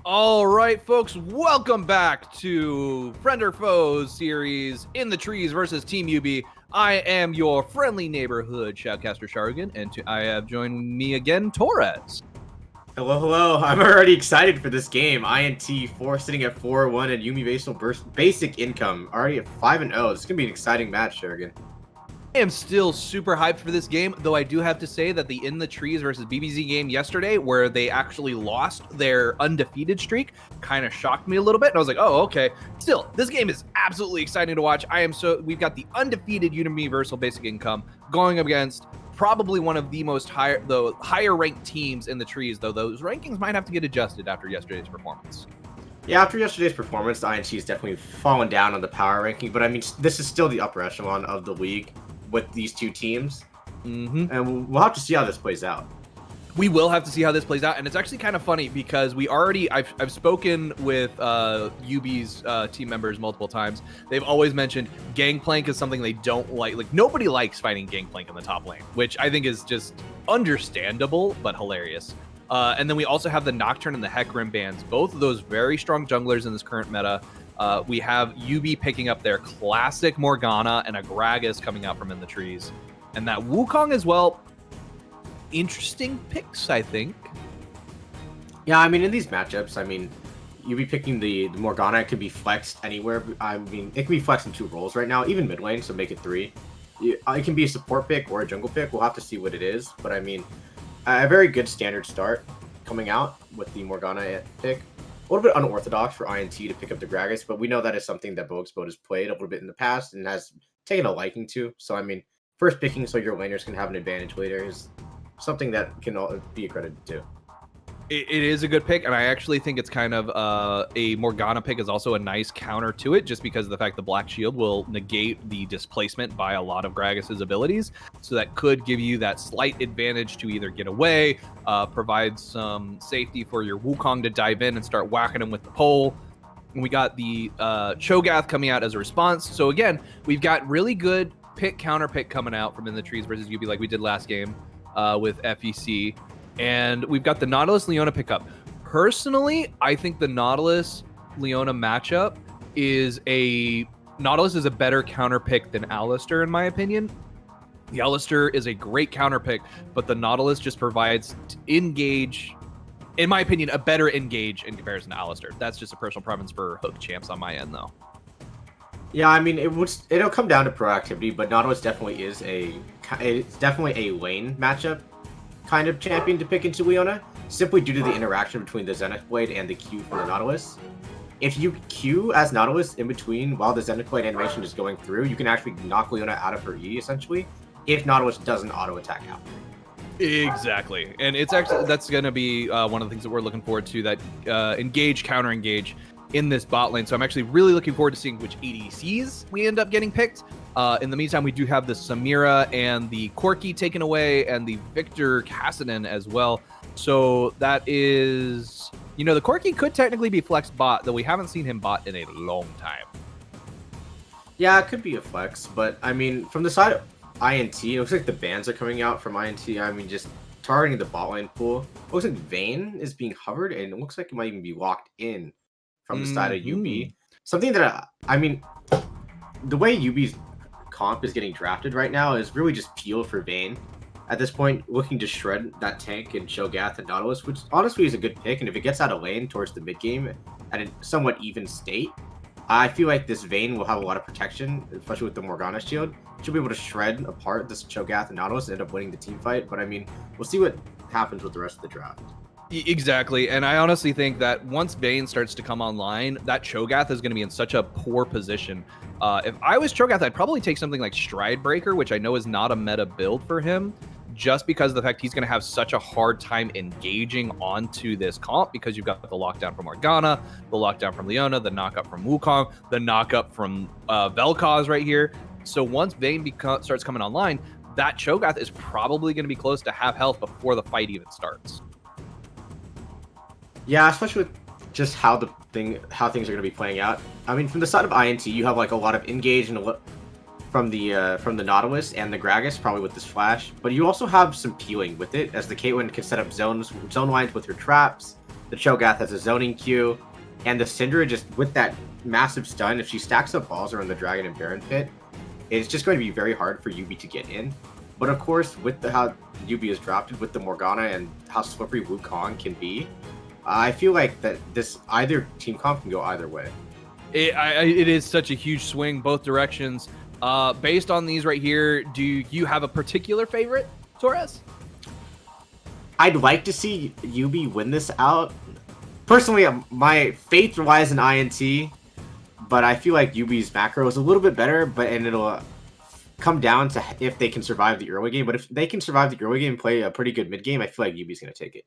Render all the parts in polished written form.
All right, folks, welcome back to Friend or Foes series In the Trees versus Team YUBI. I am your friendly neighborhood shoutcaster Sharugan, and I have joined me again, Torres. Hello. I'm already excited for this game. INT 4 sitting at 4-1 and Yumi basic income already at 5-0. This is gonna be an exciting match, Sharugan. I am still super hyped for this game, though I do have to say that the In the Trees versus BBZ game yesterday, where they actually lost their undefeated streak, kind of shocked me a little bit. And I was like, oh, okay. Still, this game is absolutely exciting to watch. We've got the undefeated Universal Basic Income going up against probably one of the higher ranked teams in the trees, though those rankings might have to get adjusted after yesterday's performance. Yeah, after yesterday's performance, the INT has definitely fallen down on the power ranking, but I mean, this is still the upper echelon of the league with these two teams. And we'll have to see how this plays out. We will have to see how this plays out, and it's actually kind of funny because I've spoken with YUBI's team members multiple times. They've always mentioned Gangplank is something they don't like. Like, nobody likes fighting Gangplank in the top lane, which I think is just understandable but hilarious. And then we also have the Nocturne and the Hecarim bans, both of those very strong junglers in this current meta. We have YUBI picking up their classic Morgana and a Gragas coming out from In the Trees. And that Wukong as well. Interesting picks, I think. Yeah, I mean, in these matchups, I mean, you'd be picking the Morgana. It could be flexed anywhere. I mean, it can be flexed in 2 roles right now, even mid lane, so make it 3. It can be a support pick or a jungle pick. We'll have to see what it is. But I mean, a very good standard start coming out with the Morgana pick. A little bit unorthodox for INT to pick up the Gragas, but we know that is something that Boexpo has played a little bit in the past and has taken a liking to. So, I mean, first picking so your laners can have an advantage later is something that can be accredited to. It is a good pick, and I actually think it's kind of a Morgana pick is also a nice counter to it, just because of the fact the Black Shield will negate the displacement by a lot of Gragas's abilities. So that could give you that slight advantage to either get away, provide some safety for your Wukong to dive in and start whacking him with the pole. And we got the Cho'Gath coming out as a response. So again, we've got really good pick counter pick coming out from In the Trees versus YUBI like we did last game with FEC. And we've got the Nautilus-Leona pickup. Personally, I think the Nautilus-Leona matchup Nautilus is a better counter pick than Alistar, in my opinion. The Alistar is a great counter pick, but the Nautilus just provides engage, in my opinion, a better engage in comparison to Alistar. That's just a personal preference for hook champs on my end, though. Yeah, I mean, it'll come down to proactivity, but Nautilus definitely is it's definitely a lane matchup kind of champion to pick into Leona, simply due to the interaction between the Zenith Blade and the Q from the Nautilus. If you Q as Nautilus in between while the Zenith Blade animation is going through, you can actually knock Leona out of her E, essentially, if Nautilus doesn't auto-attack out. Exactly. And that's going to be one of the things that we're looking forward to, that engage, counter-engage in this bot lane. So I'm actually really looking forward to seeing which ADCs we end up getting picked. In the meantime, we do have the Samira and the Corki taken away, and the Victor Cassidy as well. So that is, the Corki could technically be flexed bot, though we haven't seen him bot in a long time. Yeah, it could be a flex, but I mean, from the side of INT, it looks like the bans are coming out from INT. I mean, just targeting the bot lane pool. It looks like Vayne is being hovered, and it looks like it might even be locked in from the side of YUBI. Something that, I mean, the way YUBI's comp is getting drafted right now is really just peeled for Vayne. At this point, looking to shred that tank and Cho'Gath and Nautilus, which honestly is a good pick, and if it gets out of lane towards the mid game at a somewhat even state, I feel like this Vayne will have a lot of protection, especially with the Morgana shield. She'll be able to shred apart this Cho'Gath and Nautilus and end up winning the team fight, but I mean, we'll see what happens with the rest of the draft. Exactly, and I honestly think that once Vayne starts to come online, that Cho'Gath is going to be in such a poor position. If I was Cho'Gath, I'd probably take something like Stride Breaker, which I know is not a meta build for him, just because of the fact he's going to have such a hard time engaging onto this comp, because you've got the lockdown from Morgana, the lockdown from Leona, the knockup from Wukong, the knockup from Vel'Koz right here. So once Vayne starts coming online, that Cho'Gath is probably going to be close to half health before the fight even starts. Yeah, especially with just how things are going to be playing out. I mean, from the side of INT, you have like a lot of engage and from the Nautilus and the Gragas, probably with this flash. But you also have some peeling with it, as the Caitlyn can set up zone lines with her traps. The Cho'Gath has a zoning Q, and the Syndra just with that massive stun, if she stacks up balls around the Dragon and Baron pit, it's just going to be very hard for YUBI to get in. But of course, with how YUBI is drafted, with the Morgana and how slippery Wukong can be, I feel like that this either team comp can go either way. It is such a huge swing both directions. Based on these right here, do you have a particular favorite, Torres? I'd like to see YUBI win this out. Personally, my faith lies in INT, but I feel like YUBI's macro is a little bit better, and it'll come down to if they can survive the early game. But if they can survive the early game and play a pretty good mid game, I feel like YUBI's going to take it.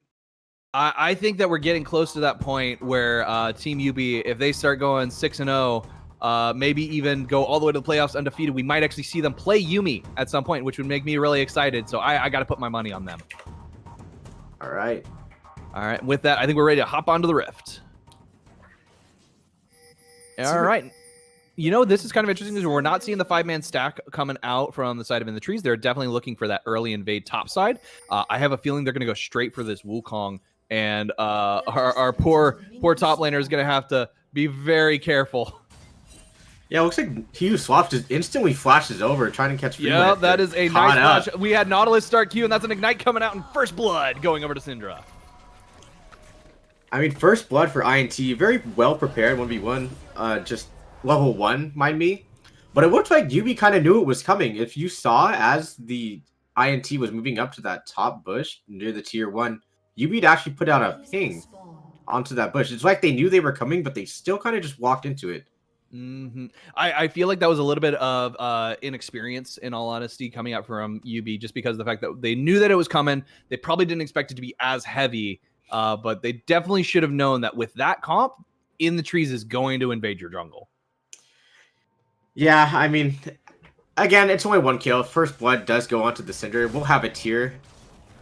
I think that we're getting close to that point where Team YUBI, if they start going 6-0, maybe even go all the way to the playoffs undefeated, we might actually see them play Yuumi at some point, which would make me really excited. So I got to put my money on them. All right. With that, I think we're ready to hop onto the Rift. All right. You know, this is kind of interesting because we're not seeing the 5-man stack coming out from the side of In the Trees. They're definitely looking for that early invade top side. I have a feeling they're going to go straight for this Wukong, and our poor top laner is going to have to be very careful. Yeah, it looks like Q swaps just instantly flashes over, trying to catch. Yeah, that is a nice flash. We had Nautilus start Q, and that's an Ignite coming out in First Blood going over to Syndra. I mean, First Blood for INT, very well prepared 1v1, just level 1, mind me. But it looked like YUBI kind of knew it was coming. If you saw as the INT was moving up to that top bush near the tier 1, YUBI'd actually put out a ping onto that bush. It's like they knew they were coming, but they still kind of just walked into it. I feel like that was a little bit of inexperience, in all honesty, coming out from YUBI, just because of the fact that they knew that it was coming. They probably didn't expect it to be as heavy, but they definitely should have known that with that comp, In the Trees is going to invade your jungle. Yeah, I mean, again, it's only 1 kill. First Blood does go onto the Syndra. We'll have a tier.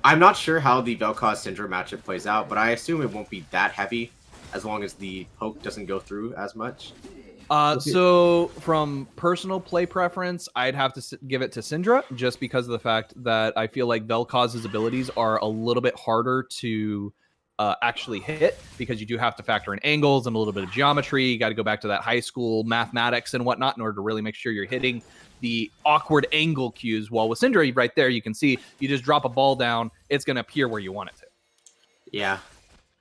I'm not sure how the Vel'Koz Syndra matchup plays out, but I assume it won't be that heavy as long as the poke doesn't go through as much. So from personal play preference, I'd have to give it to Syndra, just because of the fact that I feel like Vel'Koz's abilities are a little bit harder to actually hit, because you do have to factor in angles and a little bit of geometry. You got to go back to that high school mathematics and whatnot in order to really make sure you're hitting the awkward angle cues. While with Syndra, right there, you can see you just drop a ball down, it's going to appear where you want it to. Yeah,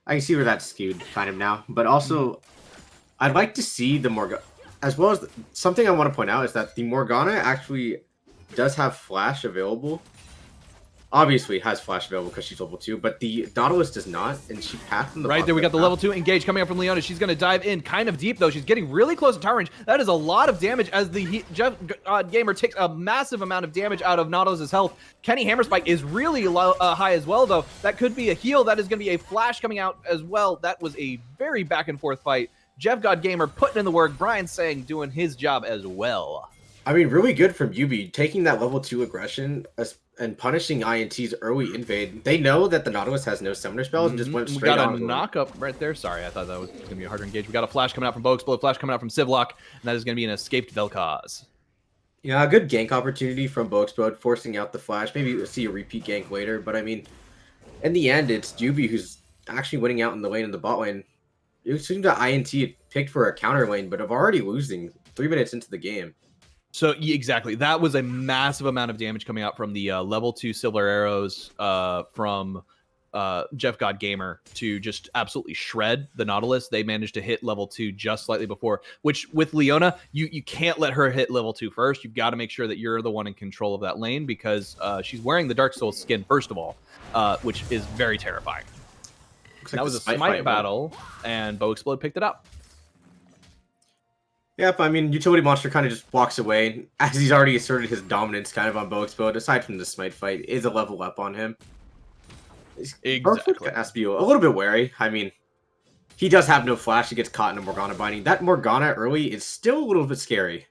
I can see where that's skewed kind of now, but also I'd like to see the Morgana, as well as something I want to point out is that the Morgana actually does have flash available. Obviously has flash available because she's level 2, but the Nautilus does not, and she passed in the right there. We got the level 2 engage coming up from Leona. She's going to dive in kind of deep, though. She's getting really close to tower range. That is a lot of damage as the Jeff Gamer takes a massive amount of damage out of Nautilus's health. Kenny Hammerspike is really low, high as well, though. That could be a heal. That is going to be a flash coming out as well. That was a very back and forth fight. Jeff God Gamer putting in the work. Brian Sang doing his job as well. I mean, really good from YUBI taking that level 2 aggression and punishing INT's early invade. They know that the Nautilus has no summoner spells and just went straight on. We got a knock up right there. Sorry, I thought that was going to be a harder engage. We got a flash coming out from Bo Explode, flash coming out from Civlock, and that is going to be an escaped Vel'Koz. Yeah, a good gank opportunity from Bo Explode, forcing out the flash. Maybe we'll see a repeat gank later, but I mean, in the end, it's YUBI who's actually winning out in the lane in the bot lane. It seemed that INT had picked for a counter lane, but of already losing 3 minutes into the game. So exactly, that was a massive amount of damage coming out from the level 2 silver arrows from Jeff God Gamer to just absolutely shred the Nautilus. They managed to hit level 2 just slightly before, which with Leona, you can't let her hit level 2 first. You've got to make sure that you're the one in control of that lane, because she's wearing the Dark Souls skin, first of all, which is very terrifying. Like that was a smite battle, and Bo Explode picked it up. Yep, I mean, Utility Monster kind of just walks away, as he's already asserted his dominance kind of on Bo Explode, aside from the smite fight, is a level up on him. Exactly. Has to be a little bit wary. I mean, he does have no flash, he gets caught in a Morgana binding. That Morgana early is still a little bit scary.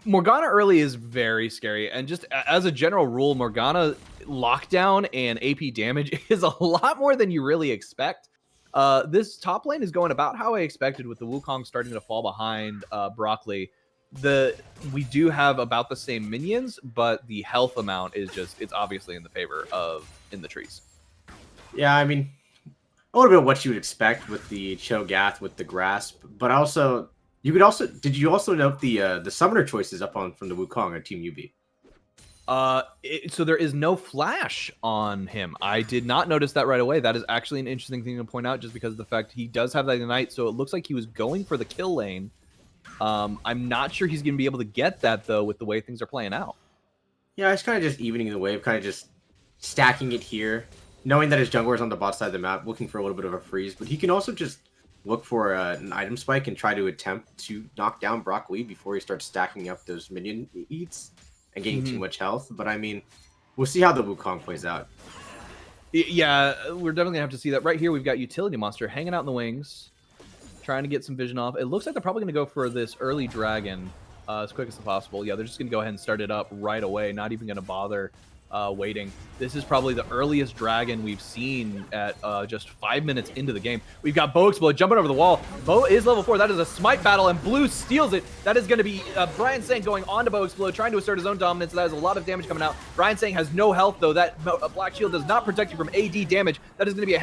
Morgana early is very scary, and just as a general rule, Morgana lockdown and AP damage is a lot more than you really expect. This top lane is going about how I expected, with the Wukong starting to fall behind Broccoli. We do have about the same minions, but the health amount is just, it's obviously in the favor of In the Trees. Yeah, I mean, a little bit of what you would expect with the Cho'Gath with the grasp, but also did you also note the summoner choices up on from the Wukong on Team UB? So there is no flash on him. I did not notice that right away. That is actually an interesting thing to point out, just because of the fact he does have that ignite. So it looks like he was going for the kill lane. I'm not sure he's going to be able to get that though with the way things are playing out. Yeah, it's kind of just evening the wave, kind of just stacking it here, knowing that his jungler is on the bot side of the map, looking for a little bit of a freeze. But he can also just look for an item spike and try to attempt to knock down Brock Lee before he starts stacking up those minion eats and getting too much health. But I mean, we'll see how the Wukong plays out. Yeah, we're definitely gonna have to see that. Right here, we've got Utility Monster hanging out in the wings, trying to get some vision off. It looks like they're probably gonna go for this early dragon as quick as possible. Yeah, they're just gonna go ahead and start it up right away, not even gonna bother waiting. This is probably the earliest dragon we've seen at just 5 minutes into the game. We've got Bo Explode jumping over the wall. Bo is level 4. That is a smite battle, and Blue steals it. That is going to be Brian Sang going on to Bo Explode, trying to assert his own dominance. That is a lot of damage coming out. Brian Sang has no health, though. That Black Shield does not protect you from AD damage. That is going to be a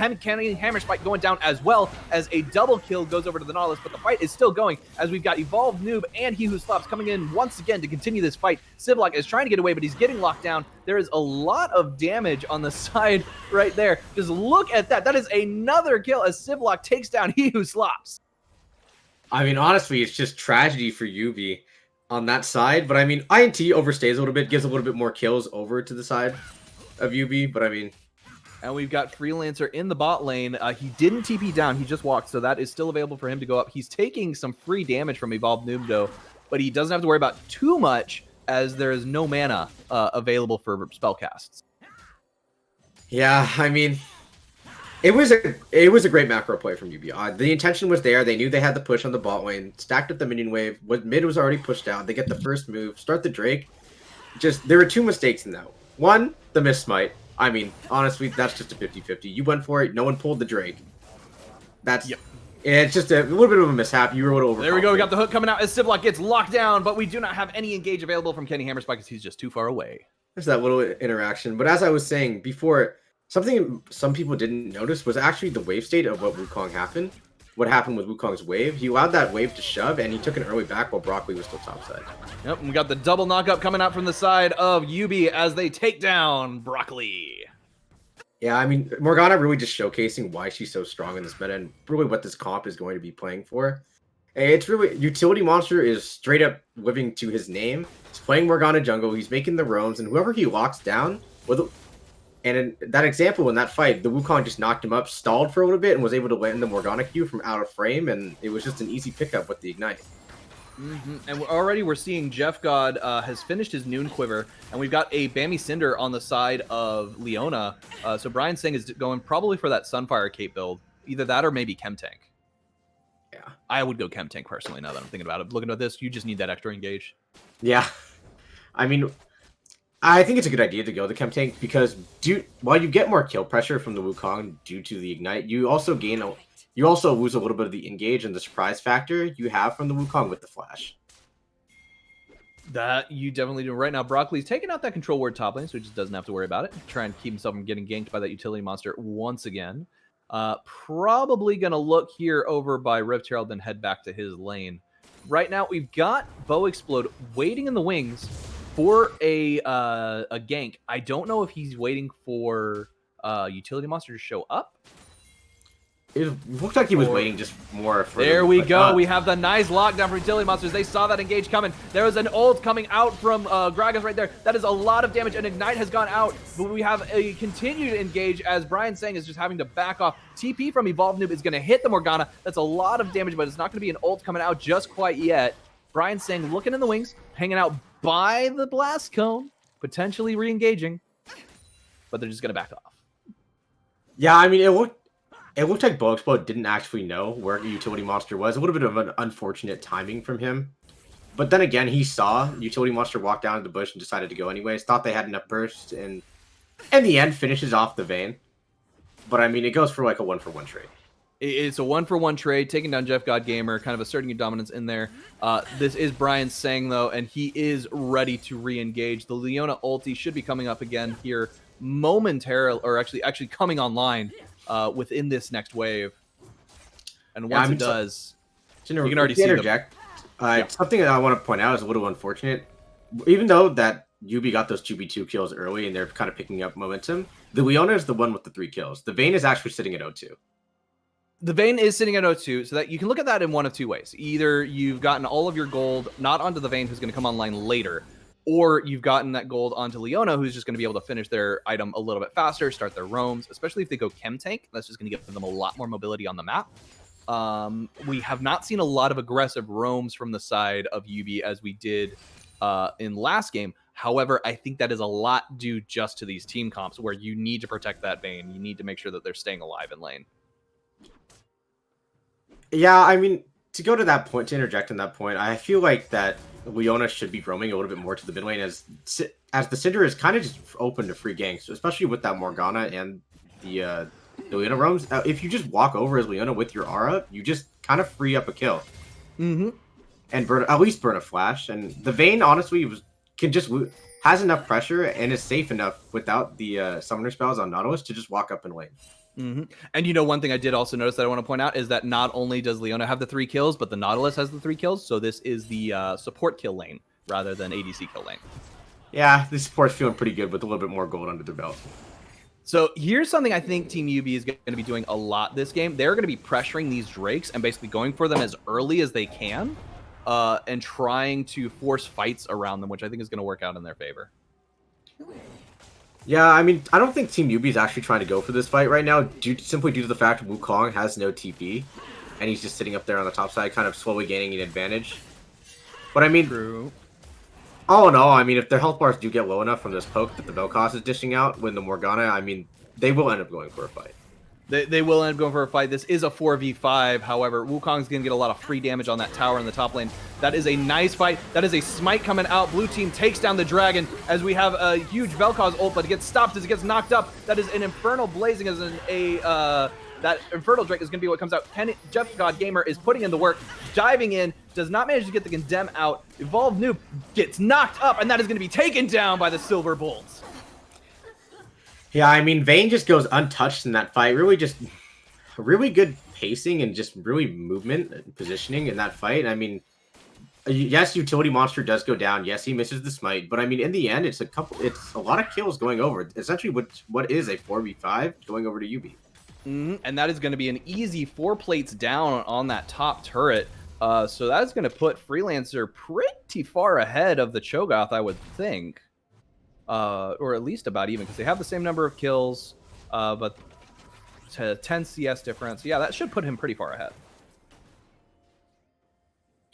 Hammer Spike going down, as well as a double kill goes over to the Nautilus, but the fight is still going, as we've got Evolved Noob and He Who Slaps coming in once again to continue this fight. Sivlock is trying to get away, but he's getting locked down. There is a lot of damage on the side right there. Just look at that. That is another kill as Sivlock takes down He Who Slaps. I mean, honestly, it's just tragedy for Yubi on that side. But I mean, INT overstays a little bit, gives a little bit more kills over to the side of Yubi. But I mean... And we've got Freelancer in the bot lane. He didn't TP down. He just walked, so that is still available for him to go up. He's taking some free damage from Evolved Noob, though, but he doesn't have to worry about too much, as there is no mana available for spell casts. Yeah, I mean, it was a great macro play from UB. The intention was there. They knew they had the push on the bot lane, stacked up the minion wave. Mid was already pushed out. They get the first move, start the Drake. Just, there were two mistakes in that. One, the miss smite. I mean, honestly, that's just a 50-50. You went for it. No one pulled the Drake. That's... Yep. It's just a little bit of a mishap. You were a little over. There we go. We got the hook coming out as Sivlock gets locked down, but we do not have any engage available from Kenny Hammerspike because he's just too far away. There's that little interaction. But as I was saying before, something some people didn't notice was actually the wave state of what Wukong happened. What happened with Wukong's wave. He allowed that wave to shove, and he took an early back while Brock Lee was still topside. Yep, and we got the double knockup coming out from the side of Yubi as they take down Brock Lee. Yeah, I mean, Morgana really just showcasing why she's so strong in this meta and really what this comp is going to be playing for. It's really, Utility Monster is straight up living to his name. He's playing Morgana jungle, he's making the roams, and whoever he locks down, and in that example, in that fight, the Wukong just knocked him up, stalled for a little bit, and was able to land the Morgana Q from out of frame, and it was just an easy pickup with the Ignite. And already we're seeing Jeff God has finished his Noon Quiver, and we've got a Bammy Cinder on the side of Leona. So Brian Singh is going probably for that Sunfire Cape build. Either that or maybe Chem Tank. Yeah. I would go Chem Tank personally now that I'm thinking about it. Looking at this, you just need that extra engage. Yeah. I mean, I think it's a good idea to go the Chem Tank because while you get more kill pressure from the Wukong due to the Ignite, you also lose a little bit of the engage and the surprise factor you have from the Wukong with the flash. That you definitely do. Right now, Brock Lee's taking out that control ward top lane, so he just doesn't have to worry about it. Try and keep himself from getting ganked by that Utility Monster once again. Probably going to look here over by Rift Herald, then head back to his lane. Right now, we've got Bo Explode waiting in the wings for a gank. I don't know if he's waiting for Utility Monster to show up. It looked like he was waiting just more for... There we go. We have the nice lockdown from Utility Monsters. They saw that engage coming. There was an ult coming out from Gragas right there. That is a lot of damage. An Ignite has gone out, but we have a continued engage as Brian Sang is just having to back off. TP from Evolved Noob is going to hit the Morgana. That's a lot of damage, but it's not going to be an ult coming out just quite yet. Brian Sang looking in the wings, hanging out by the blast cone, potentially re-engaging, but they're just going to back off. Yeah, I mean, it looked like Bo Explode didn't actually know where the Utility Monster was. A little bit of an unfortunate timing from him. But then again, he saw Utility Monster walk down to the bush and decided to go anyways. Thought they had enough burst, and in the end, finishes off the Vayne. But I mean, it goes for like a 1-for-1 trade. It's a 1-for-1 trade, taking down Jeff God Gamer, kind of asserting your dominance in there. This is Brian Sang, though, and he is ready to re-engage. The Leona ulti should be coming up again here momentarily, or actually coming online within this next wave. And Yeah, once I mean, it does, you can already see interject. Something that I want to point out is a little unfortunate. Even though that YUBI got those 2v2 kills early and they're kind of picking up momentum, the Leona is the one with the 3 kills. The Vayne is actually sitting at 0-2. The Vayne is sitting at 0-2, so that you can look at that in one of two ways. Either you've gotten all of your gold not onto the Vayne, who's going to come online later, or you've gotten that gold onto Leona, who's just going to be able to finish their item a little bit faster, start their roams, especially if they go Chem Tank. That's just going to give them a lot more mobility on the map. We have not seen a lot of aggressive roams from the side of YUBI as we did in last game. However, I think that is a lot due just to these team comps where you need to protect that Vayne. You need to make sure that they're staying alive in lane. Yeah, I mean, to go to that point, to interject on that point, I feel like that Leona should be roaming a little bit more to the mid lane as the Cinder is kind of just open to free ganks, especially with that Morgana and the Leona roams. If you just walk over as Leona with your aura, you just kind of free up a kill. Mm-hmm. And at least burn a flash. And the Vayne, honestly, has enough pressure and is safe enough without the summoner spells on Nautilus to just walk up and lane. Mm-hmm. And you know, one thing I did also notice that I want to point out is that not only does Leona have the 3 kills, but the Nautilus has the 3 kills. So this is the support kill lane rather than ADC kill lane. Yeah, the support's feeling pretty good with a little bit more gold under their belt. So here's something I think Team YUBI is going to be doing a lot this game. They're going to be pressuring these Drakes and basically going for them as early as they can and trying to force fights around them, which I think is going to work out in their favor. Yeah, I mean, I don't think Team YUBI is actually trying to go for this fight right now, simply due to the fact Wukong has no TP, and he's just sitting up there on the top side, kind of slowly gaining an advantage. But I mean, True. all in all, I mean, if their health bars do get low enough from this poke that the Vel'Koz is dishing out when the Morgana, I mean, they will end up going for a fight. They will end up going for a fight. This is a 4v5. However, Wukong's going to get a lot of free damage on that tower in the top lane. That is a nice fight. That is a smite coming out. Blue team takes down the dragon as we have a huge Vel'Koz ult, but it gets stopped as it gets knocked up. That is an Infernal blazing as that Infernal Drake is going to be what comes out. Jeff God Gamer is putting in the work, diving in, does not manage to get the Condemn out. Evolved Noob gets knocked up, and that is going to be taken down by the Silver Bolts. Yeah, I mean, Vayne just goes untouched in that fight. Really just really good pacing and just really movement and positioning in that fight. I mean, yes, Utility Monster does go down. Yes, he misses the smite. But I mean, in the end, it's a lot of kills going over. Essentially, what is a 4v5 going over to YUBI. Mm-hmm. And that is going to be an easy 4 plates down on that top turret. So that's going to put Freelancer pretty far ahead of the Cho'Gath, I would think. Or at least about even, because they have the same number of kills, but 10 CS difference. Yeah, that should put him pretty far ahead.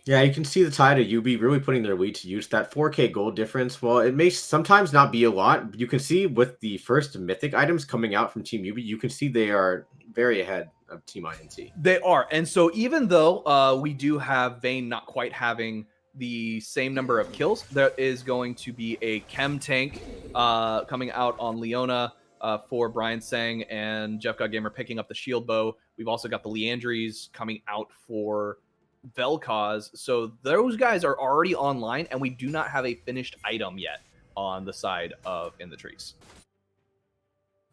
Yeah, you can see the tide of YUBI really putting their lead to use. That 4k gold difference, well, it may sometimes not be a lot. But you can see with the first mythic items coming out from Team YUBI, you can see they are very ahead of Team INT. They are. And so even though we do have Vayne not quite having the same number of kills, there is going to be a Chem Tank coming out on Leona for Brian Sang and Jeff God Gamer picking up the Shield Bow. We've also got the Leandries coming out for Vel'Koz. So those guys are already online, and we do not have a finished item yet on the side of In the Trees.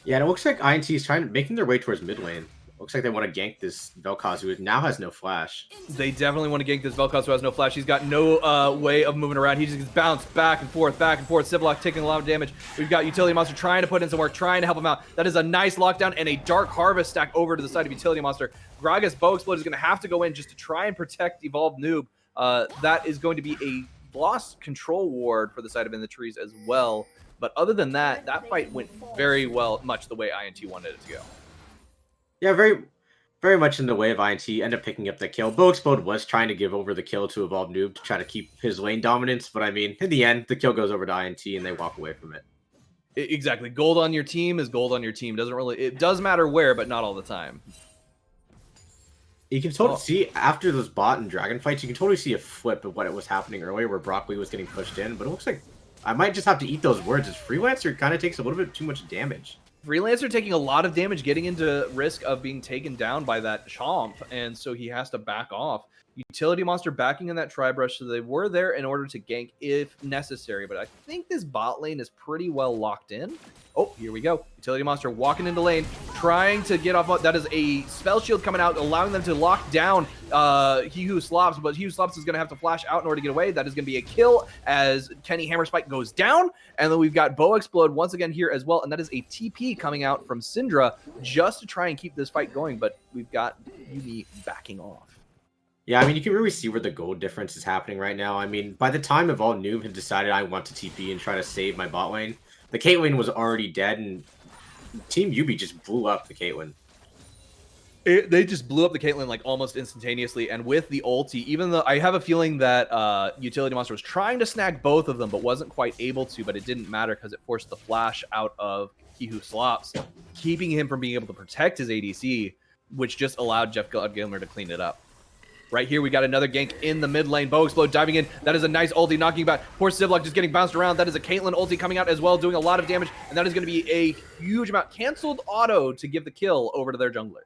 Yeah, and it looks like INT is making their way towards mid lane. Looks like they want to gank this Vel'Koz, who now has no flash. They definitely want to gank this Vel'Koz, who has no flash. He's got no way of moving around. He just gets bounced back and forth, back and forth. Siblock taking a lot of damage. We've got Utility Monster trying to put in some work, trying to help him out. That is a nice lockdown and a Dark Harvest stack over to the side of Utility Monster. Gragas Bow Explode is going to have to go in just to try and protect Evolved Noob. That is going to be a lost control ward for the side of In the Trees as well. But other than that, that fight went very well, much the way INT wanted it to go. Yeah, very much in the way of INT, ended up picking up the kill. Bow Explode was trying to give over the kill to Evolved Noob to try to keep his lane dominance, but I mean, in the end, the kill goes over to INT and they walk away from it. Exactly. Gold on your team is gold on your team. It does matter where, but not all the time. You can totally see, after those bot and dragon fights, you can totally see a flip of what it was happening earlier, where Brock Lee was getting pushed in, but it looks like I might just have to eat those words, as Freelancer kind of takes a little bit too much damage. Freelancer taking a lot of damage, getting into risk of being taken down by that Chomp, and so he has to back off. Utility Monster backing in that Tri-Brush, so they were there in order to gank if necessary. But I think this bot lane is pretty well locked in. Oh, here we go. Utility Monster walking into lane, trying to get off. That is a spell shield coming out, allowing them to lock down He Who Slops. But He Who Slops is going to have to flash out in order to get away. That is going to be a kill as Kenny Hammerspike goes down. And then we've got Bow Explode once again here as well. And that is a TP coming out from Syndra just to try and keep this fight going. But we've got YUBI backing off. Yeah, I mean, you can really see where the gold difference is happening right now. I mean, by the time Evolved Noob had decided I want to TP and try to save my bot lane, the Caitlyn was already dead, and Team YUBI just blew up the Caitlyn. They just blew up the Caitlyn like almost instantaneously, and with the ulti, even though I have a feeling that Utility Monster was trying to snag both of them, but wasn't quite able to, but it didn't matter because it forced the flash out of He Who Slops, keeping him from being able to protect his ADC, which just allowed Jeff Godgamer to clean it up. Right here, we got another gank in the mid lane. Bow Explode diving in. That is a nice ulti, knocking back. Poor Sivlock just getting bounced around. That is a Caitlyn ulti coming out as well, doing a lot of damage. And that is going to be a huge amount. Canceled auto to give the kill over to their jungler.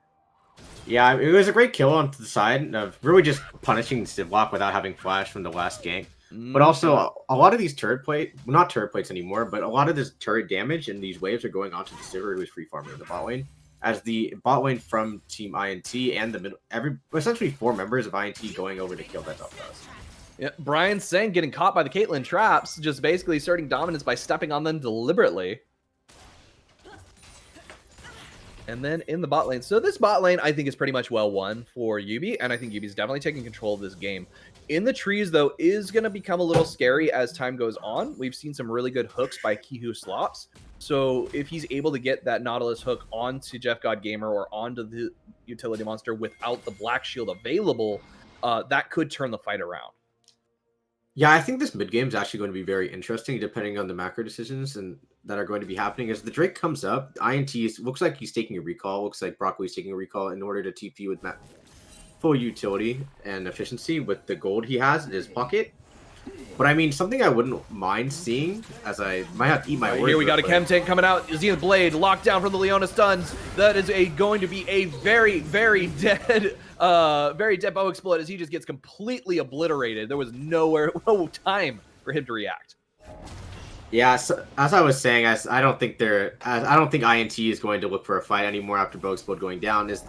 Yeah, it was a great kill on the side of really just punishing Sivlock without having flash from the last gank. But also, a lot of these turret plate, well, not turret plates anymore, but a lot of this turret damage and these waves are going onto the Sivir, who's free farming in the bot lane. As the bot lane from Team INT and the middle, essentially 4 members of INT going over to kill that top does. Yeah, Brian Sen getting caught by the Caitlyn traps, just basically asserting dominance by stepping on them deliberately. And then in the bot lane. So this bot lane, I think, is pretty much well won for YUBI, and I think YUBI's definitely taking control of this game. In the trees, though, is going to become a little scary as time goes on. We've seen some really good hooks by He Who Slops. So if he's able to get that Nautilus hook onto Jeff Godgamer or onto the Utility Monster without the Black Shield available, that could turn the fight around. Yeah, I think this mid game is actually going to be very interesting, depending on the macro decisions that are going to be happening. As the Drake comes up, INT looks like he's taking a recall. Looks like Broccoli's taking a recall in order to TP with full utility and efficiency with the gold he has in his pocket. But I mean, something I wouldn't mind seeing, as I might have to eat my words. Here we got a Chem Tank coming out. Zenith Blade locked down from the Leona stuns. That is going to be a very, very dead Bow Explode as he just gets completely obliterated. There was no time for him to react. Yeah, so, as I was saying, I don't think INT is going to look for a fight anymore after Bow Explode going down. Is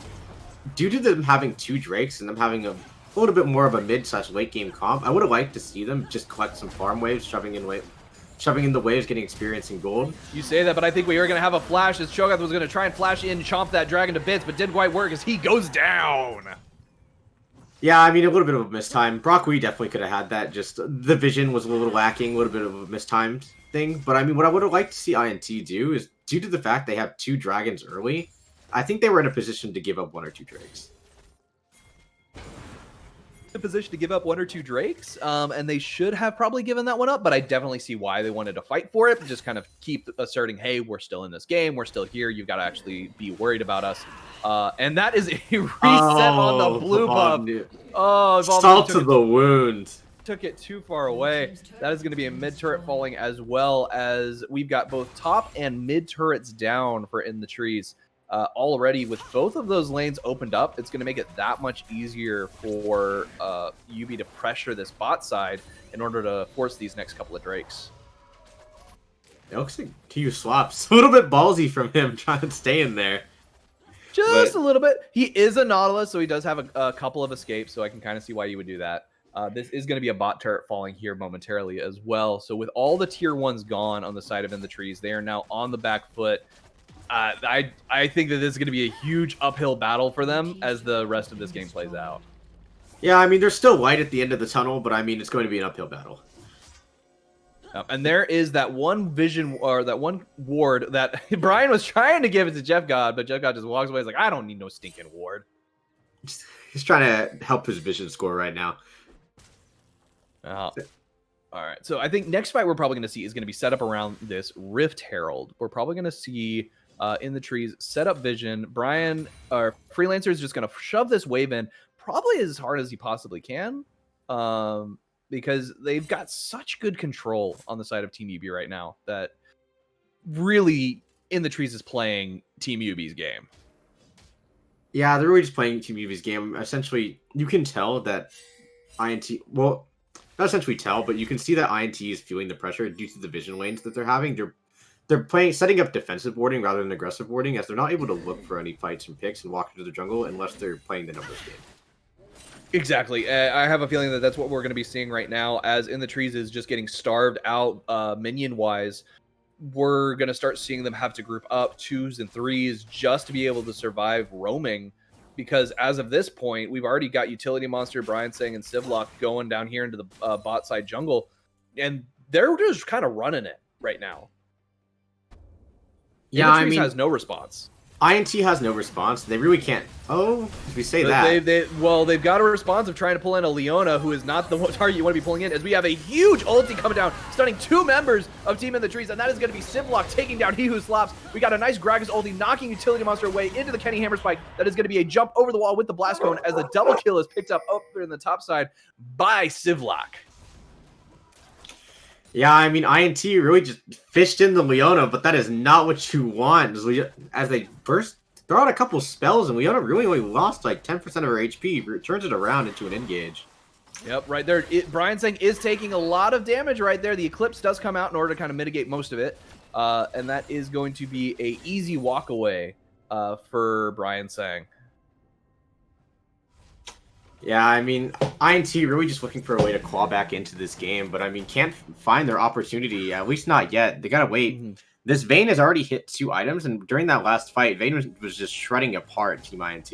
due to them having 2 Drakes and them having a little bit more of a mid/late game comp. I would have liked to see them just collect some farm waves, shoving in the waves, getting experience in gold. You say that, but I think we are going to have a flash as Cho'Gath was going to try and flash in, chomp that dragon to bits, but didn't quite work as he goes down. Yeah, I mean, a little bit of a mistime. Broccoli definitely could have had that. Just the vision was a little lacking, a little bit of a mistimed thing. But I mean, what I would have liked to see INT do is, due to the fact they have 2 dragons early, I think they were in a position to give up 1 or 2 Drakes. The position to give up 1 or 2 Drakes, and they should have probably given that one up, but I definitely see why they wanted to fight for it. Just kind of keep asserting, hey, we're still in this game, we're still here, you've got to actually be worried about us. And that is a reset on the blue buff. Oh, salt to the wound. Took it too far away. That is going to be a mid turret falling, as well as we've got both top and mid turrets down for in the trees. Already with both of those lanes opened up, it's going to make it that much easier for YUBI to pressure this bot side in order to force these next couple of Drakes. It looks like Q swaps. A little bit ballsy from him trying to stay in there. Just a little bit. He is a Nautilus, so he does have a couple of escapes, so I can kind of see why you would do that. This is going to be a bot turret falling here momentarily as well. So with all the tier 1s gone on the side of In the Trees, they are now on the back foot. I think that this is going to be a huge uphill battle for them as the rest of this game plays out. Yeah, I mean, there's still light at the end of the tunnel, but I mean, it's going to be an uphill battle. And there is that one vision, or that one ward that Brian was trying to give it to Jeff God, but Jeff God just walks away. He's like, I don't need no stinking ward. He's trying to help his vision score right now. All right, so I think next fight we're probably going to see is going to be set up around this Rift Herald. We're probably going to see In the Trees set up vision. Brian, or Freelancer, is just going to shove this wave in probably as hard as he possibly can, because they've got such good control on the side of Team YUBI right now that really In the Trees is playing Team YUBI's game. Yeah, they're really just playing Team Yubi's game. Essentially, you can tell that INT, well, not essentially tell, but you can see that INT is feeling the pressure due to the vision lanes that they're having. They're playing setting up defensive warding rather than aggressive warding, as they're not able to look for any fights and picks and walk into the jungle unless they're playing the numbers game. Exactly. I have a feeling that that's what we're going to be seeing right now, as In the Trees is just getting starved out minion-wise. We're going to start seeing them have to group up 2s and 3s just to be able to survive roaming, because as of this point, we've already got Utility Monster, Brian Sang, and Sivlock going down here into the bot side jungle, and they're just kind of running it right now. Yeah, I mean, has no response. INT has no response. They really can't. Oh, if we say but that. They've got a response of trying to pull in a Leona, who is not the target you want to be pulling in, as we have a huge ulti coming down, stunning 2 members of Team In the Trees, and that is going to be Sivlock taking down He Who Slaps. We got a nice Gragas ulti knocking Utility Monster away into the Kenny Hammer Spike. That is going to be a jump over the wall with the Blast Cone, as the double kill is picked up there in the top side by Sivlock. Yeah, I mean, INT really just fished in the Leona, but that is not what you want. As they burst, throw out a couple spells, and Leona really only lost like 10% of her HP, turns it around into an engage. Yep, right there. Brian Sang is taking a lot of damage right there. The Eclipse does come out in order to kind of mitigate most of it, and that is going to be a easy walk away for Brian Sang. Yeah, I mean, INT really just looking for a way to claw back into this game, but I mean, can't find their opportunity, at least not yet. They gotta wait. Mm-hmm. This Vayne has already hit 2 items, and during that last fight, Vayne was just shredding apart Team INT.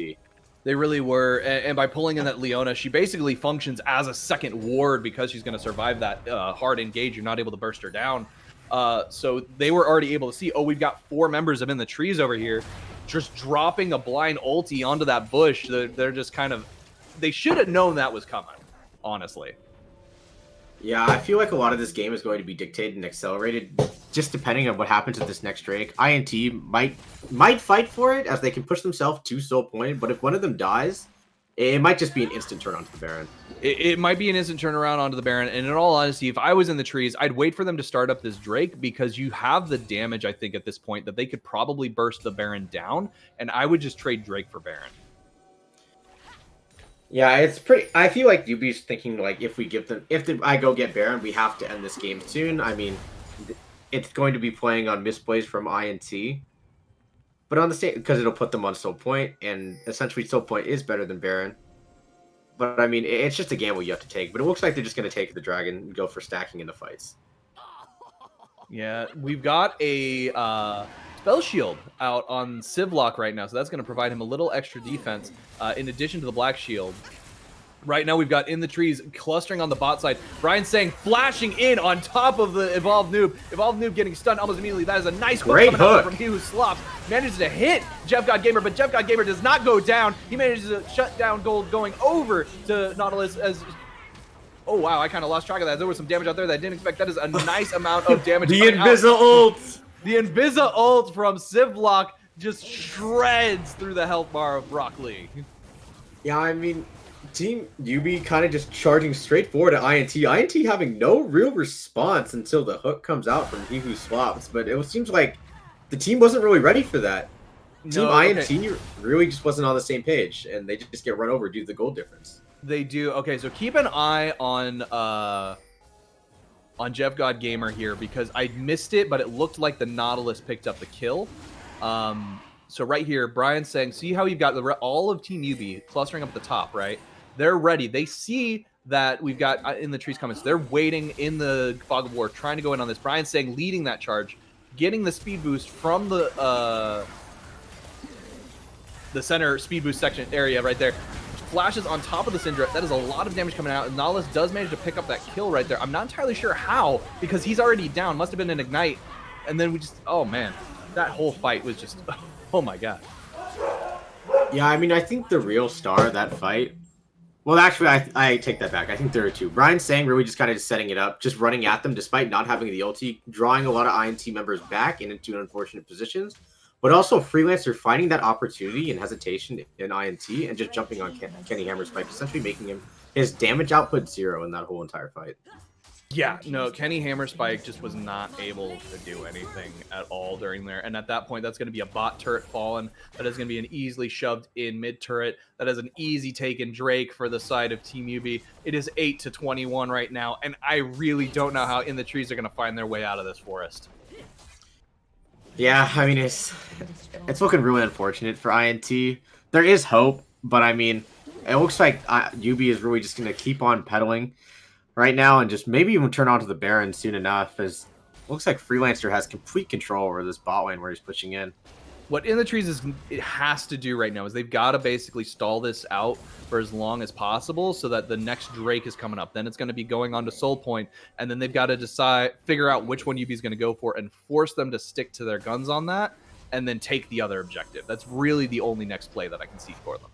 They really were, and by pulling in that Leona, she basically functions as a second ward because she's going to survive that hard engage. You're not able to burst her down. So they were already able to see, oh, we've got 4 members of In the Trees over here, just dropping a blind ulti onto that bush. They're just kind of... They should have known that was coming, honestly. Yeah, I feel like a lot of this game is going to be dictated and accelerated just depending on what happens with this next Drake. INT might fight for it, as they can push themselves to soul point, but if one of them dies, it might just be an instant turn onto the Baron. It might be an instant turnaround onto the Baron, and in all honesty, if I was In the Trees, I'd wait for them to start up this Drake, because you have the damage, I think, at this point, that they could probably burst the Baron down, and I would just trade Drake for Baron. Yeah, it's pretty... I feel like Yubi's thinking, like, if I go get Baron, we have to end this game soon. I mean, it's going to be playing on misplays from INT. But on the same... Because it'll put them on Soul Point, and essentially Soul Point is better than Baron. But, I mean, it's just a gamble you have to take. But it looks like they're just going to take the Dragon and go for stacking in the fights. Yeah, we've got a... Spell Shield out on Sivlock right now, so that's going to provide him a little extra defense in addition to the Black Shield. Right now we've got In the Trees clustering on the bot side. Brian Sang flashing in on top of the Evolved Noob. Evolved Noob getting stunned almost immediately. That is a nice hook coming out from He Who Slops. Manages to hit Jeff God Gamer, but Jeff God Gamer does not go down. He manages to shut down Gold going over to Nautilus as... Oh, wow, I kind of lost track of that. There was some damage out there that I didn't expect. That is a nice amount of damage. The Invisa ult! The Invisa ult from Sivlock just shreds through the health bar of Brock Lee. Yeah, I mean, Team Yubi kind of just charging straight forward at INT. INT having no real response until the hook comes out from He Who Swaps. But it seems like the team wasn't really ready for that. Team INT really just wasn't on the same page, and they just get run over due to the gold difference. They do. Okay, so keep an eye on Jeff God Gamer here, because I missed it, but it looked like the Nautilus picked up the kill. So right here, Brian's saying, see how you've got all of Team Yubi clustering up at the top, right? They're ready. They see that we've got In the Trees coming, so they're waiting in the Fog of War, trying to go in on this. Brian's saying, leading that charge, getting the speed boost from the center speed boost section area right there. Flashes on top of the Syndra. That is a lot of damage coming out. And Nautilus does manage to pick up that kill right there. I'm not entirely sure how, because he's already down. Must have been an Ignite. And then we just... Oh, man. That whole fight was just... Oh, my God. Yeah, I mean, I think the real star of that fight... Well, actually, I take that back. I think there are 2. Brian Sang really just kind of setting it up, just running at them despite not having the ulti, drawing a lot of INT members back into unfortunate positions. But also Freelancer finding that opportunity and hesitation in INT and just jumping on Kenny Hammer's spike, essentially making him his damage output 0 in that whole entire fight. Yeah, no, Kenny Hammerspike just was not able to do anything at all during there. And at that point, that's going to be a bot turret fallen. That is going to be an easily shoved in mid turret. That is an easy take in Drake for the side of Team YUBI. It is 8-21 right now, and I really don't know how In the Trees are going to find their way out of this forest. Yeah, I mean, it's looking really unfortunate for INT. There is hope, but I mean, it looks like YUBI is really just going to keep on pedaling right now and just maybe even turn onto the Baron soon enough, as it looks like Freelancer has complete control over this bot lane where he's pushing in. What In the Trees it has to do right now is they've got to basically stall this out for as long as possible so that the next Drake is coming up. Then it's going to be going on to Soul Point, and then they've got to figure out which one YUBI is going to go for and force them to stick to their guns on that and then take the other objective. That's really the only next play that I can see for them.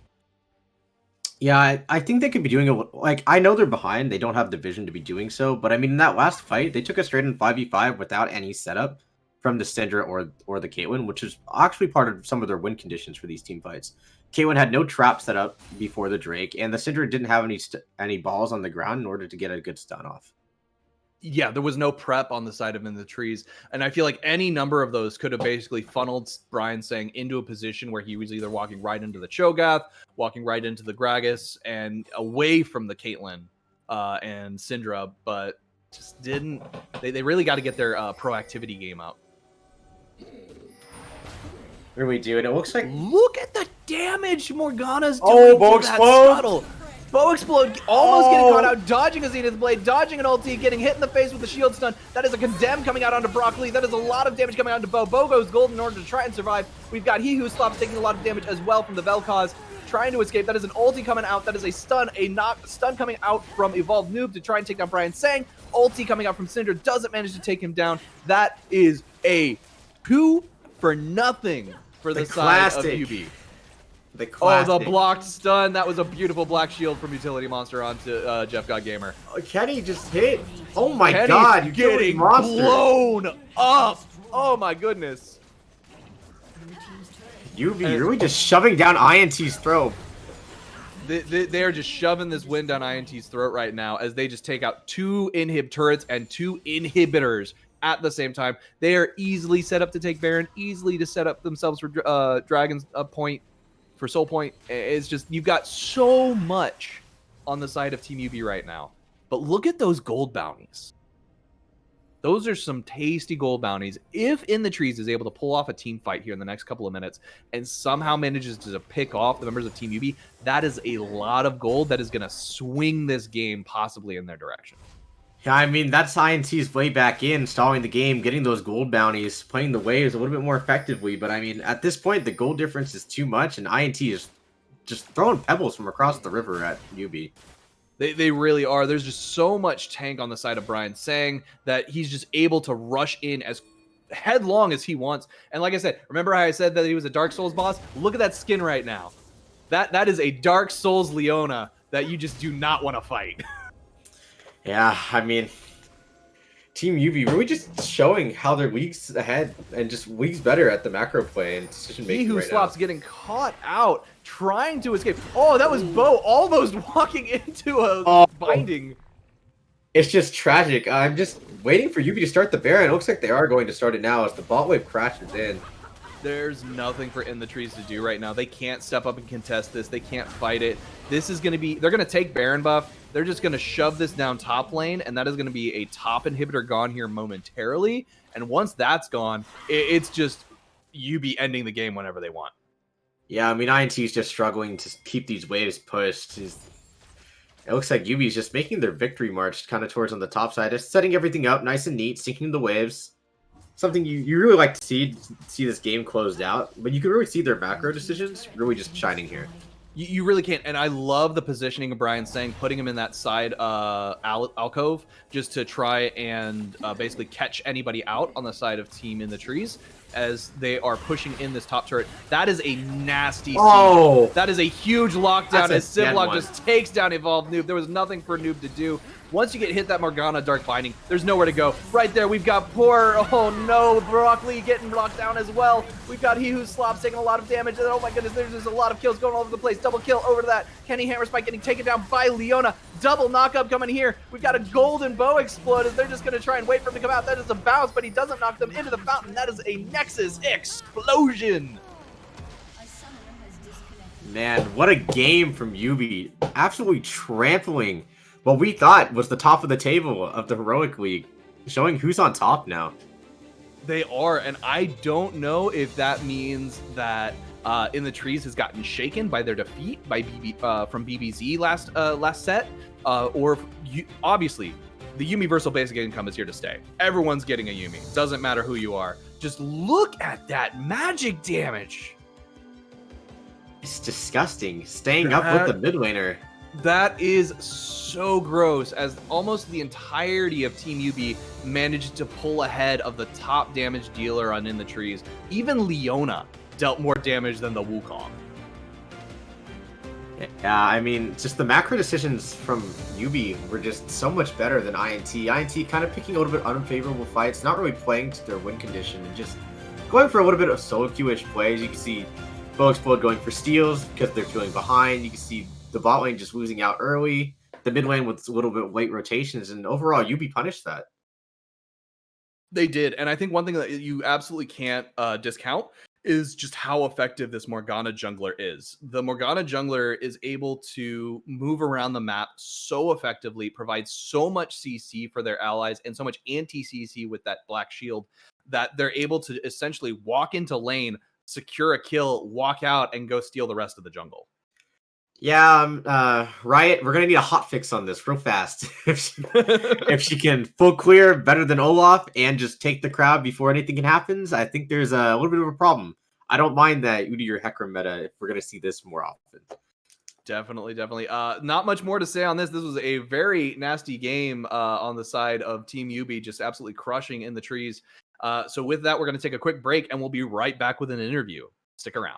Yeah, I think they could be doing it. Like, I know they're behind. They don't have the vision to be doing so. But, I mean, in that last fight, they took a straight in 5v5 without any setup from the Syndra or the Caitlyn, which is actually part of some of their win conditions for these team fights. Caitlyn had no trap set up before the Drake, and the Syndra didn't have any balls on the ground in order to get a good stun off. Yeah, there was no prep on the side of In the Trees. And I feel like any number of those could have basically funneled Brian Sang into a position where he was either walking right into the Cho'Gath, walking right into the Gragas, and away from the Caitlyn and Syndra, but just didn't. They really got to get their proactivity game out. Really do, and it looks like... Look at the damage Morgana's doing Bow to that Explode! Scuttle. Bow Explode almost getting caught out, dodging a Zenith Blade, dodging an ulti, getting hit in the face with the shield stun. That is a Condemn coming out onto Broccoli. That is a lot of damage coming out onto Bow. Bow goes gold in order to try and survive. We've got He Who Slaps taking a lot of damage as well from the Vel'Koz, trying to escape. That is an ulti coming out. That is a stun coming out from Evolved Noob to try and take down Brian Sang. Ulti coming out from Syndra doesn't manage to take him down. That is a 2 for nothing for the side of YUBI. Oh, the blocked stun. That was a beautiful black shield from Utility Monster onto Jeff God Gamer. Kenny just hit. Oh my Kenny's god, Utility getting Monster. blown up. Oh my goodness. YUBI really just shoving down INT's throat. They are just shoving this win down INT's throat right now as they just take out 2 inhib turrets and 2 inhibitors at the same time. They are easily set up to take Baron, easily to set up themselves for Dragon's Point. For Soul Point. It's just, you've got so much on the side of Team YUBI right now. But look at those gold bounties. Those are some tasty gold bounties. If In the Trees is able to pull off a team fight here in the next couple of minutes and somehow manages to pick off the members of Team YUBI, that is a lot of gold that is going to swing this game possibly in their direction. Yeah, I mean, that's INT's way back in, stalling the game, getting those gold bounties, playing the waves a little bit more effectively. But, I mean, at this point, the gold difference is too much, and INT is just throwing pebbles from across the river at YUBI. They really are. There's just so much tank on the side of Brian Sang that he's just able to rush in as headlong as he wants. And like I said, remember how I said that he was a Dark Souls boss? Look at that skin right now. That is a Dark Souls Leona that you just do not want to fight. Yeah, I mean, Team YUBI really just showing how they're leagues ahead and just leagues better at the macro play and decision making. He Who Slaps getting caught out, trying to escape. Oh, that was Bow almost walking into a binding. It's just tragic. I'm just waiting for YUBI to start the Baron. It looks like they are going to start it now as the bot wave crashes in. There's nothing for In the Trees to do right now. They can't step up and contest this. They can't fight it. This is going to be... They're going to take Baron buff. They're just going to shove this down top lane, and that is going to be a top inhibitor gone here momentarily. And once that's gone, it's just YUBI ending the game whenever they want. Yeah, I mean, INT is just struggling to keep these waves pushed. It looks like YUBI is just making their victory march kind of towards on the top side. Just setting everything up nice and neat, sinking the waves. Something you really like to see this game closed out, but you can really see their macro decisions really just shining here. You really can't, and I love the positioning of Brian Sang, putting him in that side alcove just to try and basically catch anybody out on the side of Team In the Trees as they are pushing in this top turret. That is a nasty scene. That is a huge lockdown as Civlock just takes down Evolved Noob. There was nothing for Noob to do. Once you get hit that Morgana Dark Binding, there's nowhere to go. Right there, we've got poor, oh no, Broccoli getting knocked down as well. We've got He Who Slops taking a lot of damage, and oh my goodness, there's just a lot of kills going all over the place. Double kill over to that. Kenny Hammerspike getting taken down by Leona. Double knockup coming here. We've got a golden bow explode as they're just going to try and wait for him to come out. That is a bounce, but he doesn't knock them into the fountain. That is a Nexus explosion. Man, what a game from YUBI. Absolutely trampling what we thought was the top of the table of the Heroic League. Showing who's on top now. They are, and I don't know if that means that In the Trees has gotten shaken by their defeat by from BBZ last set, or obviously the Universal Basic Income is here to stay. Everyone's getting a Yumi. Doesn't matter who you are. Just look at that magic damage. It's disgusting. Staying up with the mid laner. That is so gross, as almost the entirety of Team YUBI managed to pull ahead of the top damage dealer on In the Trees. Even Leona dealt more damage than the Wukong. Yeah, I mean, just the macro decisions from YUBI were just so much better than INT. INT kind of picking a little bit unfavorable fights, not really playing to their win condition, and just going for a little bit of solo queue-ish plays. You can see Bow Explode going for steals because they're feeling behind. You can see the bot lane just losing out early. The mid lane with a little bit late rotations, and overall, YUBI punished that. They did, and I think one thing that you absolutely can't discount is just how effective this Morgana jungler is. The Morgana jungler is able to move around the map so effectively, provide so much CC for their allies, and so much anti-CC with that black shield that they're able to essentially walk into lane, secure a kill, walk out, and go steal the rest of the jungle. Yeah, Riot, we're gonna need a hot fix on this real fast. if she can full clear better than Olaf and just take the crowd before anything happens, I think there's a little bit of a problem. I don't mind that Udi or Hecarim meta if we're gonna see this more often. Definitely. Not much more to say on this. This was a very nasty game on the side of Team YUBI, just absolutely crushing In the Trees. So with that, we're going to take a quick break, and we'll be right back with an interview. Stick around.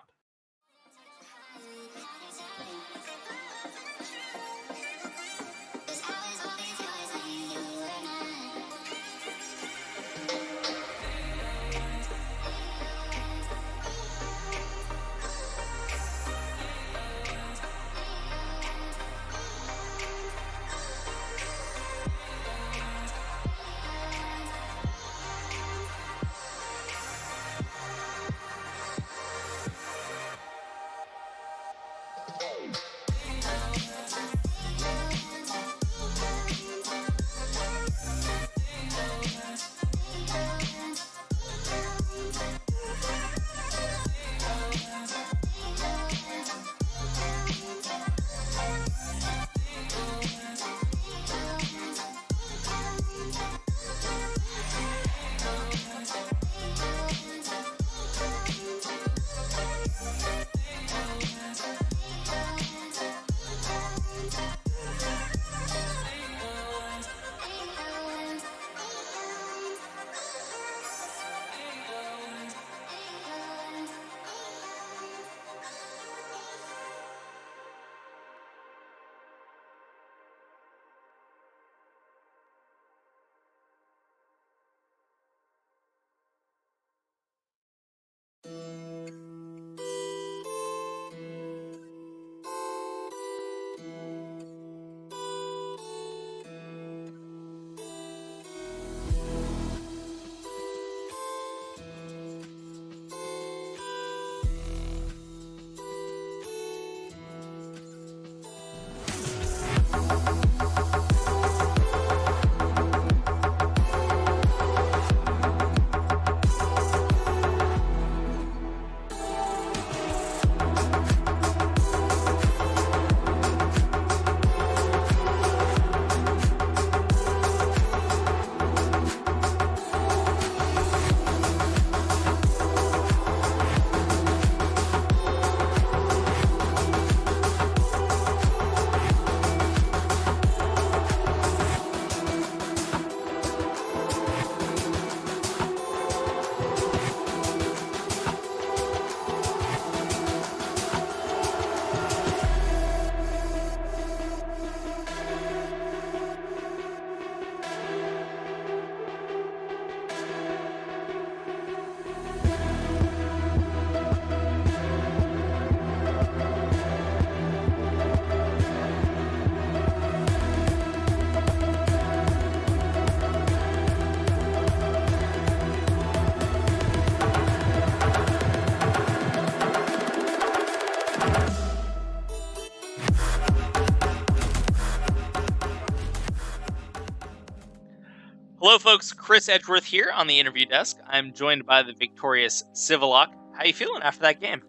folks, Chris Edgeworth here on the interview desk. I'm joined by the victorious Civillock. How you feeling after that game?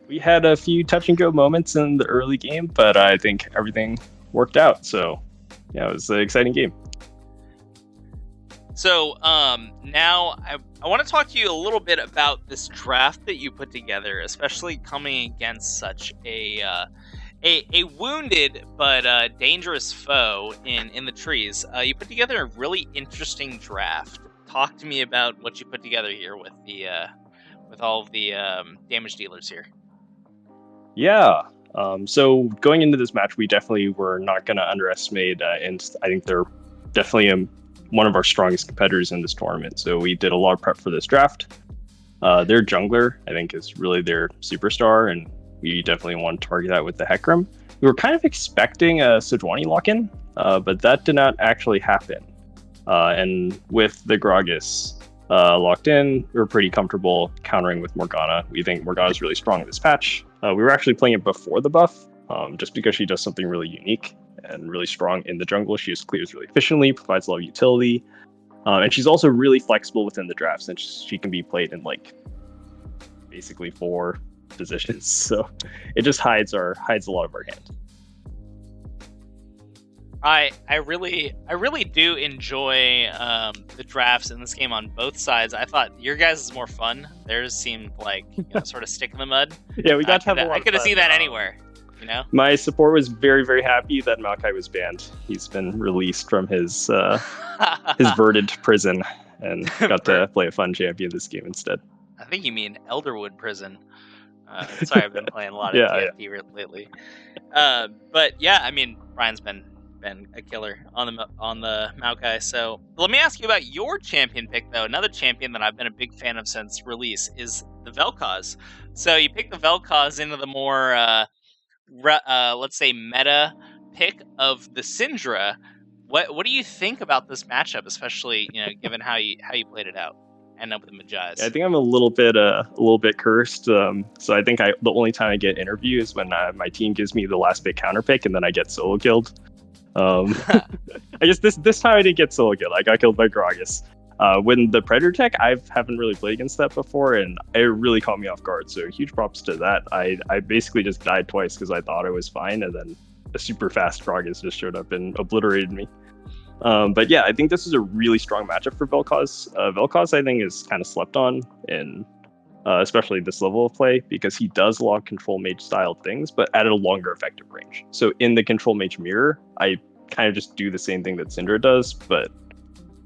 We had a few touch and go moments in the early game, but I think everything worked out. So, yeah, it was an exciting game. So, now I want to talk to you a little bit about this draft that you put together, especially coming against such a wounded but dangerous foe in the trees. You put together a really interesting draft. Talk to me about what you put together here with all of the damage dealers here. Yeah. So going into this match, we definitely were not going to underestimate INT. I think they're definitely one of our strongest competitors in this tournament. So we did a lot of prep for this draft. Their jungler, I think, is really their superstar, and we definitely want to target that with the Hecarim. We were kind of expecting a Sejuani lock-in, but that did not actually happen. And with the Gragas locked in, we were pretty comfortable countering with Morgana. We think Morgana is really strong in this patch. We were actually playing it before the buff, just because she does something really unique and really strong in the jungle. She just clears really efficiently, provides a lot of utility, and she's also really flexible within the draft since she can be played in basically 4 positions. So it just hides a lot of our hand. I really do enjoy the drafts in this game on both sides. I thought your guys is more fun. Theirs seemed like sort of stick in the mud. Yeah, we got to have a lot of fun. I could have seen that anywhere. My support was very, very happy that Maokai was banned. He's been released from his verdant prison and got to play a fun champion this game instead. I think you mean Elderwood prison. Sorry, I've been playing a lot of TFT lately. But yeah, I mean, Brian's been a killer on the Maokai. So let me ask you about your champion pick, though. Another champion that I've been a big fan of since release is the Vel'Koz. So you picked the Vel'Koz into the more, let's say, meta pick of the Syndra. What do you think about this matchup, especially given how you played it out? End up with the Magi's. I think I'm a little bit cursed. So I think the only time I get interview is when my team gives me the last big counter pick, and then I get solo killed. I guess this time I didn't get solo killed. I got killed by Gragas. When the Predator tech, I haven't really played against that before, and it really caught me off guard. So huge props to that. I basically just died twice because I thought I was fine, and then a super fast Gragas just showed up and obliterated me. But yeah, I think this is a really strong matchup for Vel'Koz. Vel'Koz, I think, is kind of slept on in especially this level of play because he does a lot of control mage style things, but at a longer effective range. So in the control mage mirror, I kind of just do the same thing that Syndra does, but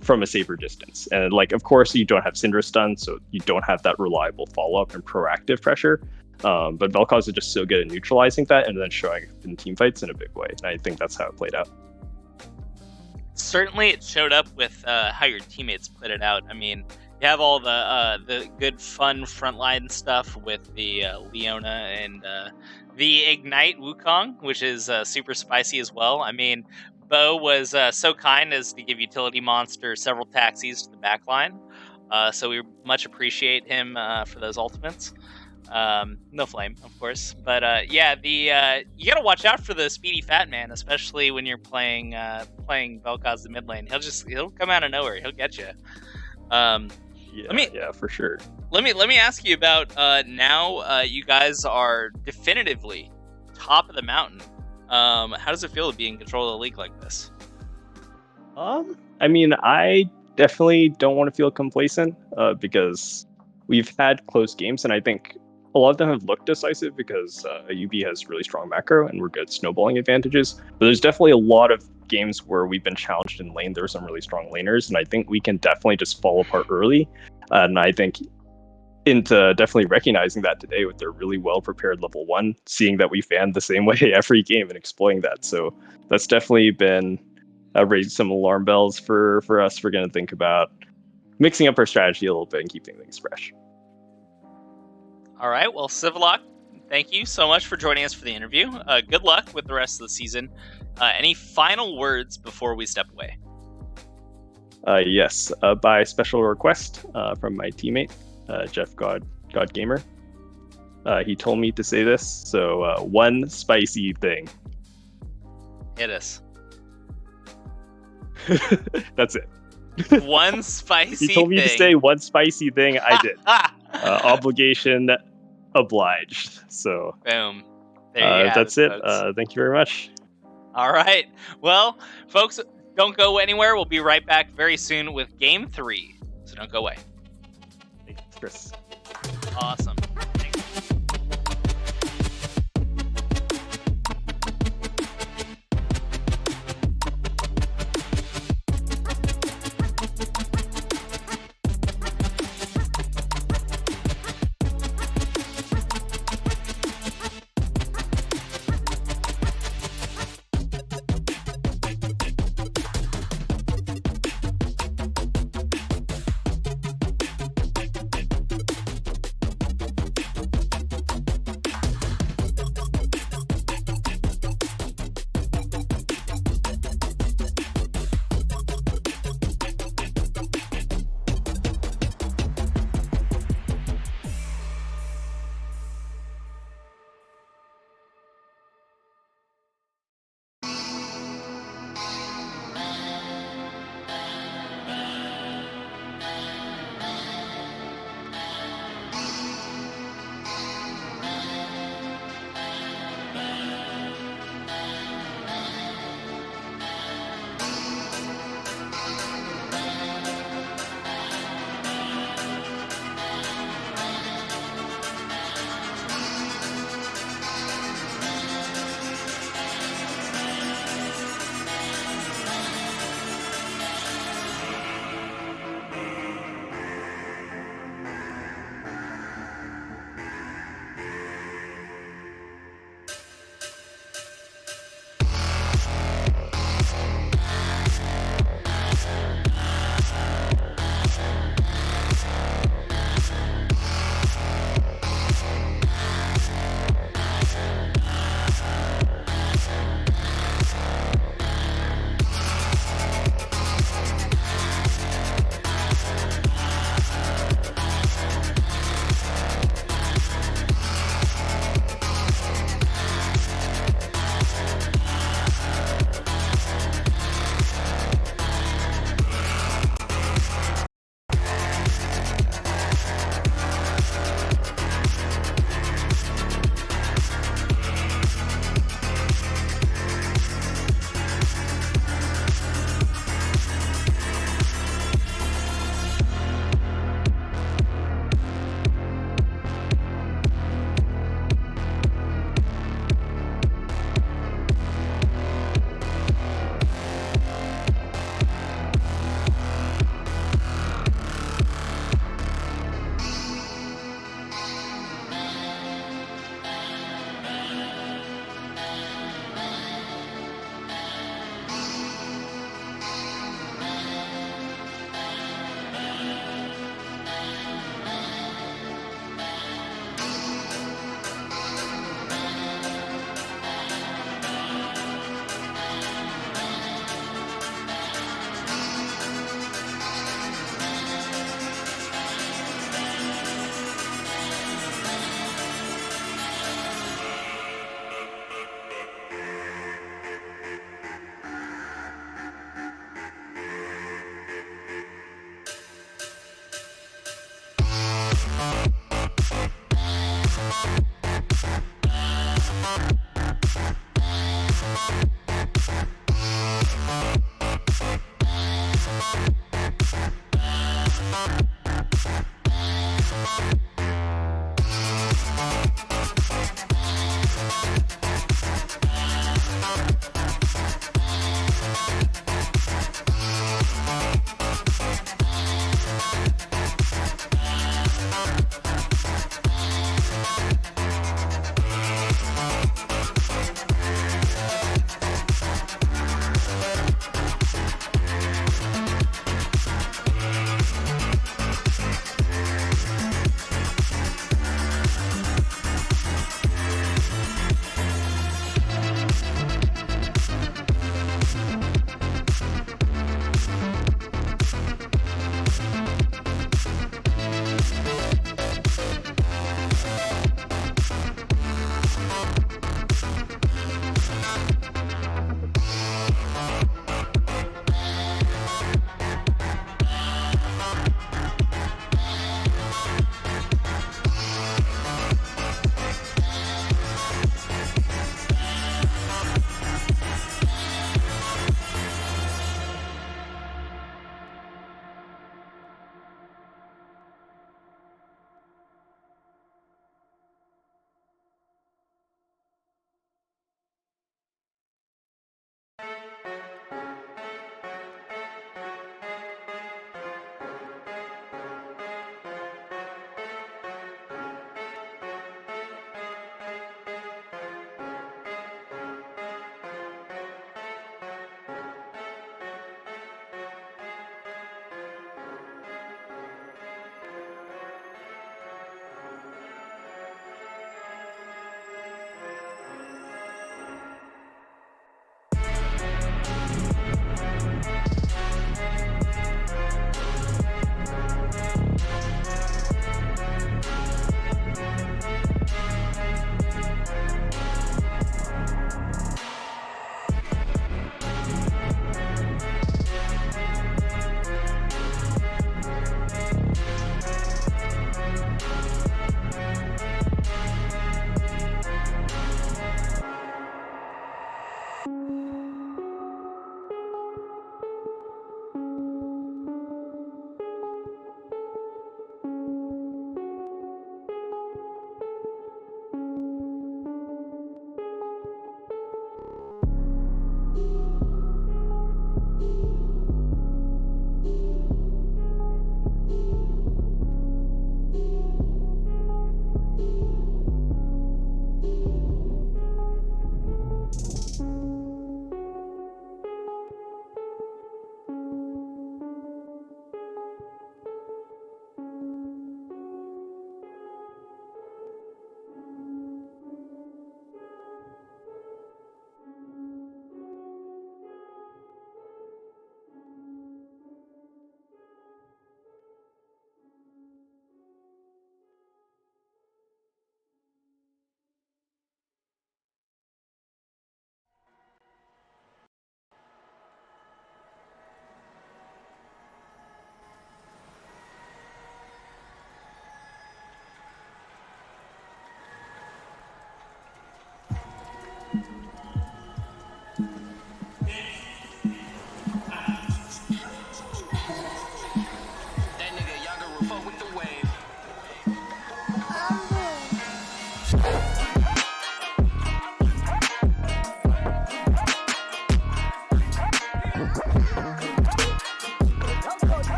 from a safer distance. And of course, you don't have Syndra stun, so you don't have that reliable follow-up and proactive pressure. But Vel'Koz is just so good at neutralizing that and then showing up in team fights in a big way. And I think that's how it played out. Certainly, it showed up with how your teammates played it out. I mean, you have all the good, fun frontline stuff with the Leona and the Ignite Wukong, which is super spicy as well. I mean, Bo was so kind as to give Utility Monster several taxis to the backline, so we much appreciate him for those ultimates. No flame, of course, but yeah, you gotta watch out for the speedy fat man, especially when you're playing Vel'Koz the mid lane. He'll come out of nowhere. He'll get you. Yeah, for sure. Let me ask you about now. You guys are definitively top of the mountain. How does it feel to be in control of the league like this? I mean, I definitely don't want to feel complacent because we've had close games, and I think a lot of them have looked decisive because YUBI has really strong macro and we're good snowballing advantages. But there's definitely a lot of games where we've been challenged in lane. There are some really strong laners, and I think we can definitely just fall apart early. And I think into definitely recognizing that today with their really well-prepared level 1, seeing that we fanned the same way every game and exploiting that. So that's definitely been raised some alarm bells for us. We're going to think about mixing up our strategy a little bit and keeping things fresh. All right, well, Civillock, thank you so much for joining us for the interview. Good luck with the rest of the season. Any final words before we step away? Yes, by special request from my teammate, Jeff God Gamer. He told me to say this, so one spicy thing. Hit us. That's it. One spicy He told me to thing. say one spicy thing. I did. Obligation obliged. So Boom. There you have that's it, it. folks. Thank you very much. All right. Well, folks, don't go anywhere. We'll be right back very soon with Game 3. So don't go away. Thanks, Chris. Awesome. Thanks.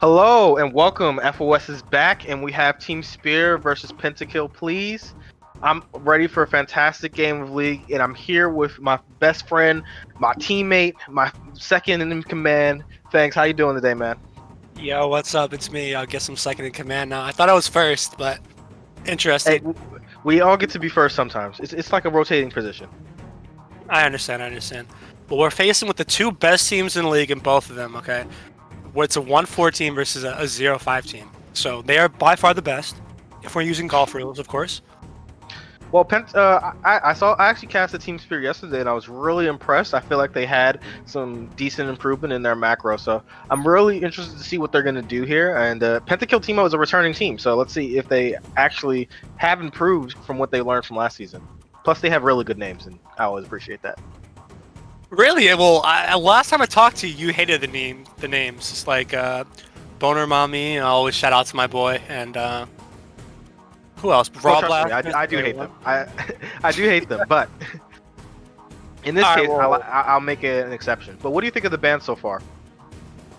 Hello and welcome. FOS is back, and we have Team Spear versus Pentakill. Please, I'm ready for a fantastic game of League, and I'm here with my best friend, my teammate, my second in command. Thanks. How you doing today, man? Yo, what's up? It's me. I guess I'm second in command now. I thought I was first, but interesting. Hey, we all get to be first sometimes. It's like a rotating position. I understand. But we're facing with the two best teams in the league in both of them, okay? Where it's a 1-4 team versus a 0-5 team. So they are by far the best, if we're using golf rules, of course. Well, I actually cast a Team Spear yesterday, and I was really impressed. I feel like they had some decent improvement in their macro, so I'm really interested to see what they're going to do here. And Pentakill Teemo is a returning team, so let's see if they actually have improved from what they learned from last season. Plus, they have really good names, and I always appreciate that. Really? Well, last time I talked to you, you hated the names. It's like Boner Mommy. I always shout out to my boy, and who else? Well, trust me, I do hate them. I do hate them, but in this case, I'll make an exception. But what do you think of the band so far?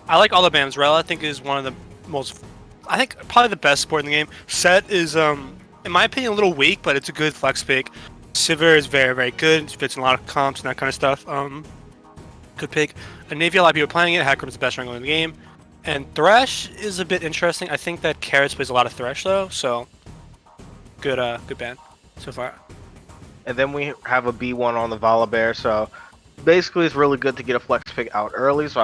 I like all the bands. Rel, I think, is one of the most, I think, probably the best support in the game. Set is, in my opinion, a little weak, but it's a good flex pick. Sivir is very, very good. Fits in a lot of comps and that kind of stuff. Good pick. A Navy, a lot of people are playing it. Hacker is the best wrangler in the game. And Thresh is a bit interesting. I think that Carrots plays a lot of Thresh, though, so good band so far. And then we have a B1 on the Volibear, so basically it's really good to get a flex pick out early, so